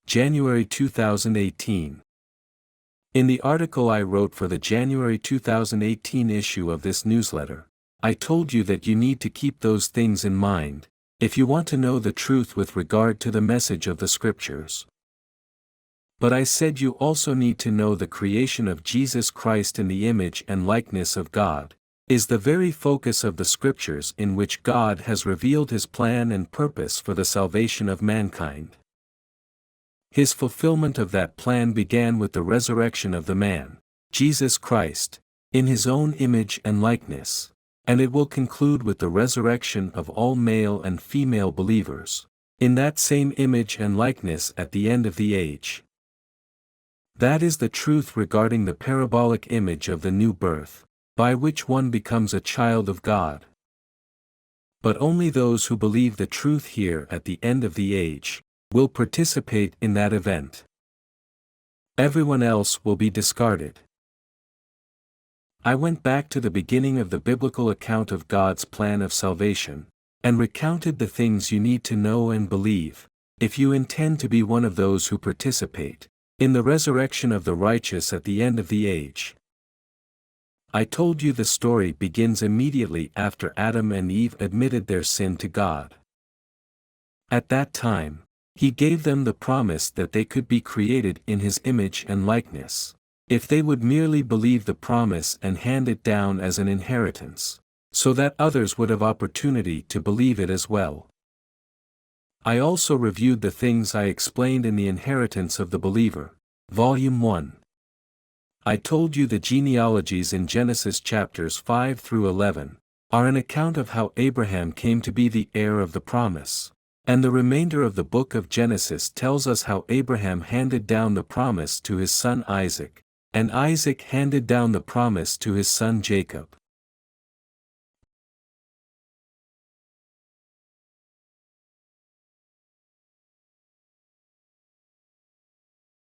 January 2018. In the article I wrote for the January 2018 issue of this newsletter, I told you that you need to keep those things in mind, if you want to know the truth with regard to the message of the Scriptures. But I said you also need to know the creation of Jesus Christ in the image and likeness of God is the very focus of the Scriptures, in which God has revealed His plan and purpose for the salvation of mankind. His fulfillment of that plan began with the resurrection of the man, Jesus Christ, in His own image and likeness, and it will conclude with the resurrection of all male and female believers, in that same image and likeness at the end of the age. That is the truth regarding the parabolic image of the new birth, by which one becomes a child of God. But only those who believe the truth here at the end of the age will participate in that event. Everyone else will be discarded. I went back to the beginning of the biblical account of God's plan of salvation, and recounted the things you need to know and believe, if you intend to be one of those who participate in the resurrection of the righteous at the end of the age. I told you the story begins immediately after Adam and Eve admitted their sin to God. At that time, He gave them the promise that they could be created in His image and likeness, if they would merely believe the promise and hand it down as an inheritance, so that others would have opportunity to believe it as well. I also reviewed the things I explained in The Inheritance of the Believer, Volume 1. I told you the genealogies in Genesis chapters 5 through 11 are an account of how Abraham came to be the heir of the promise, and the remainder of the book of Genesis tells us how Abraham handed down the promise to his son Isaac, and Isaac handed down the promise to his son Jacob.